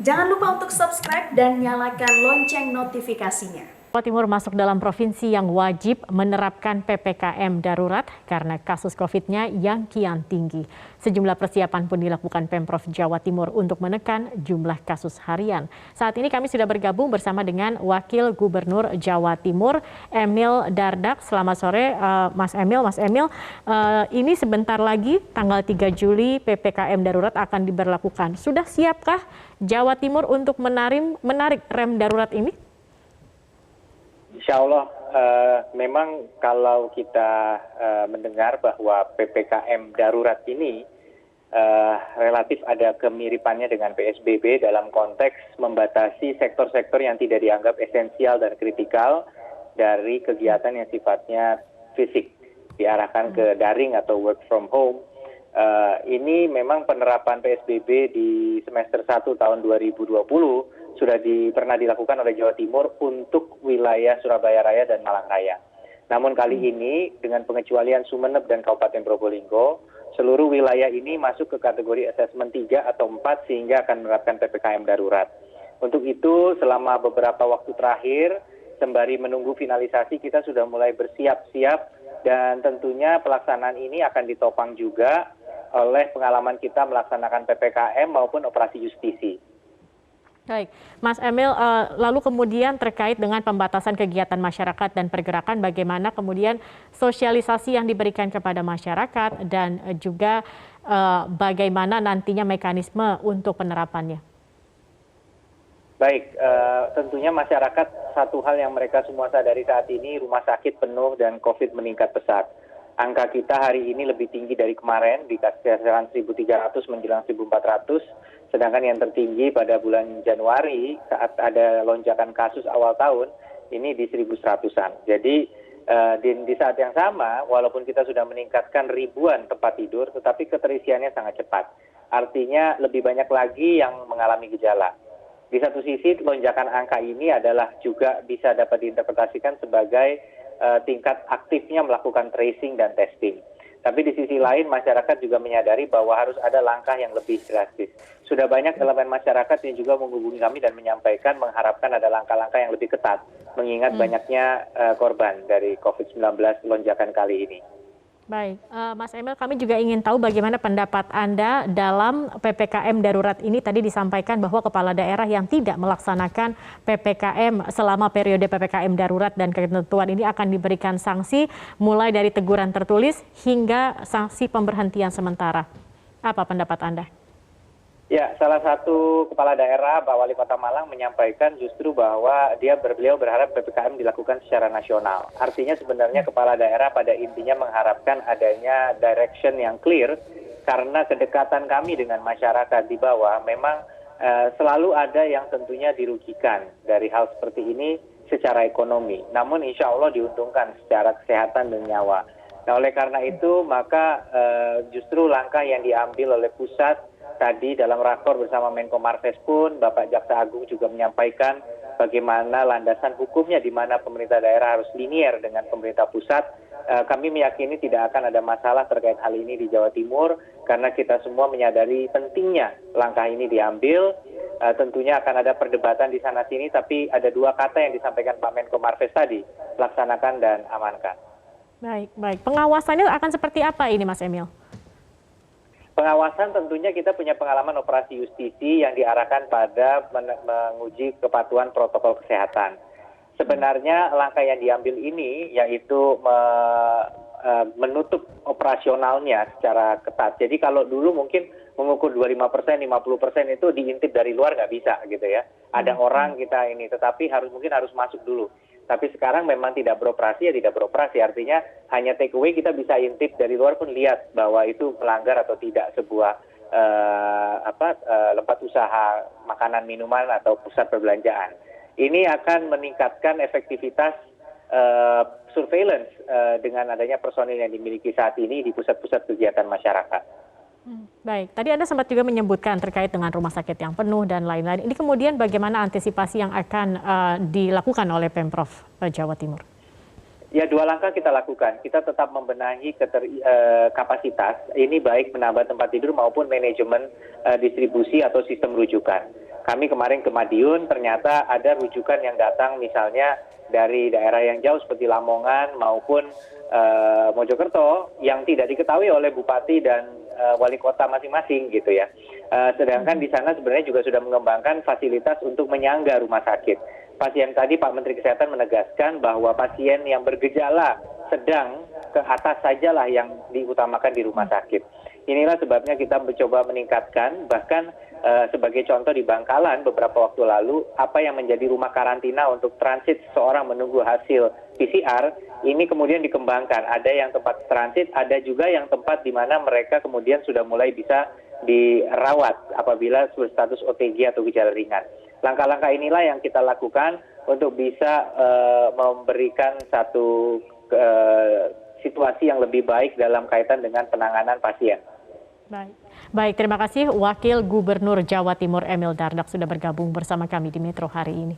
Jangan lupa untuk subscribe dan nyalakan lonceng notifikasinya. Jawa Timur masuk dalam provinsi yang wajib menerapkan PPKM darurat karena kasus COVID-nya yang kian tinggi. Sejumlah persiapan pun dilakukan Pemprov Jawa Timur untuk menekan jumlah kasus harian. Saat ini kami sudah bergabung bersama dengan Wakil Gubernur Jawa Timur, Emil Dardak. Selamat sore, Mas Emil. Ini sebentar lagi tanggal 3 Juli PPKM darurat akan diberlakukan. Sudah siapkah Jawa Timur untuk menarik rem darurat ini? Insya Allah, memang kalau kita mendengar bahwa PPKM darurat ini relatif ada kemiripannya dengan PSBB dalam konteks membatasi sektor-sektor yang tidak dianggap esensial dan kritikal dari kegiatan yang sifatnya fisik, diarahkan ke daring atau work from home. Ini memang penerapan PSBB di semester 1 tahun 2020 sudah pernah dilakukan oleh Jawa Timur untuk wilayah Surabaya Raya dan Malang Raya. Namun kali ini dengan pengecualian Sumeneb dan Kabupaten Probolinggo, seluruh wilayah ini masuk ke kategori asesmen 3 atau 4 sehingga akan menerapkan PPKM darurat. Untuk itu selama beberapa waktu terakhir, sembari menunggu finalisasi kita sudah mulai bersiap-siap dan tentunya pelaksanaan ini akan ditopang juga oleh pengalaman kita melaksanakan PPKM maupun operasi justisi. Baik, Mas Emil, lalu kemudian terkait dengan pembatasan kegiatan masyarakat dan pergerakan, bagaimana kemudian sosialisasi yang diberikan kepada masyarakat dan juga bagaimana nantinya mekanisme untuk penerapannya? Baik, tentunya masyarakat satu hal yang mereka semua sadari saat ini, rumah sakit penuh dan COVID meningkat pesat. Angka kita hari ini lebih tinggi dari kemarin, di kisaran 1.300 menjelang 1.400, sedangkan yang tertinggi pada bulan Januari saat ada lonjakan kasus awal tahun, ini di 1.100-an. Jadi di saat yang sama, walaupun kita sudah meningkatkan ribuan tempat tidur, tetapi keterisiannya sangat cepat. Artinya lebih banyak lagi yang mengalami gejala. Di satu sisi, lonjakan angka ini adalah juga bisa dapat diinterpretasikan sebagai tingkat aktifnya melakukan tracing dan testing. Tapi di sisi lain masyarakat juga menyadari bahwa harus ada langkah yang lebih drastis. Sudah banyak elemen masyarakat yang juga menghubungi kami dan menyampaikan mengharapkan ada langkah-langkah yang lebih ketat, mengingat banyaknya korban dari COVID-19 lonjakan kali ini. Baik, Mas Emil, kami juga ingin tahu bagaimana pendapat Anda dalam PPKM darurat ini. Tadi disampaikan bahwa kepala daerah yang tidak melaksanakan PPKM selama periode PPKM darurat dan ketentuan ini akan diberikan sanksi mulai dari teguran tertulis hingga sanksi pemberhentian sementara. Apa pendapat Anda? Ya, salah satu kepala daerah, Pak Wali Kota Malang menyampaikan justru bahwa beliau berharap PPKM dilakukan secara nasional. Artinya sebenarnya kepala daerah pada intinya mengharapkan adanya direction yang clear karena kedekatan kami dengan masyarakat di bawah memang selalu ada yang tentunya dirugikan dari hal seperti ini secara ekonomi. Namun insya Allah diuntungkan secara kesehatan dan nyawa. Nah, oleh karena itu maka justru langkah yang diambil oleh pusat tadi dalam rakor bersama Menko Marves pun Bapak Jaksa Agung juga menyampaikan bagaimana landasan hukumnya di mana pemerintah daerah harus linier dengan pemerintah pusat. Kami meyakini tidak akan ada masalah terkait hal ini di Jawa Timur karena kita semua menyadari pentingnya langkah ini diambil. Tentunya akan ada perdebatan di sana sini, tapi ada dua kata yang disampaikan Pak Menko Marves tadi, laksanakan dan amankan. Baik. Pengawasannya akan seperti apa ini, Mas Emil? Pengawasan tentunya kita punya pengalaman operasi justisi yang diarahkan pada menguji kepatuhan protokol kesehatan. Sebenarnya langkah yang diambil ini yaitu menutup operasionalnya secara ketat. Jadi kalau dulu mungkin mengukur 25%, 50% itu diintip dari luar nggak bisa gitu ya. Ada orang kita ini, tetapi mungkin harus masuk dulu. Tapi sekarang memang tidak beroperasi, ya tidak beroperasi. Artinya hanya take away kita bisa intip dari luar pun lihat bahwa itu melanggar atau tidak sebuah tempat usaha makanan minuman atau pusat perbelanjaan. Ini akan meningkatkan efektivitas surveillance dengan adanya personil yang dimiliki saat ini di pusat-pusat kegiatan masyarakat. Baik, tadi Anda sempat juga menyebutkan terkait dengan rumah sakit yang penuh dan lain-lain. Ini kemudian bagaimana antisipasi yang akan dilakukan oleh Pemprov Jawa Timur? Ya, dua langkah kita lakukan. Kita tetap membenahi kapasitas, ini baik menambah tempat tidur maupun manajemen distribusi atau sistem rujukan. kami kemarin ke Madiun ternyata ada rujukan yang datang misalnya dari daerah yang jauh seperti Lamongan maupun Mojokerto yang tidak diketahui oleh bupati dan wali kota masing-masing gitu ya. Sedangkan di sana sebenarnya juga sudah mengembangkan fasilitas untuk menyangga rumah sakit. Pasien tadi Pak Menteri Kesehatan menegaskan bahwa pasien yang bergejala sedang ke atas sajalah yang diutamakan di rumah sakit. Inilah sebabnya kita mencoba meningkatkan, bahkan sebagai contoh di Bangkalan beberapa waktu lalu, apa yang menjadi rumah karantina untuk transit seseorang menunggu hasil PCR, ini kemudian dikembangkan. Ada yang tempat transit, ada juga yang tempat di mana mereka kemudian sudah mulai bisa dirawat apabila berstatus OTG atau gejala ringan. Langkah-langkah inilah yang kita lakukan untuk bisa memberikan satu situasi yang lebih baik dalam kaitan dengan penanganan pasien. Baik, terima kasih Wakil Gubernur Jawa Timur Emil Dardak sudah bergabung bersama kami di Metro hari ini.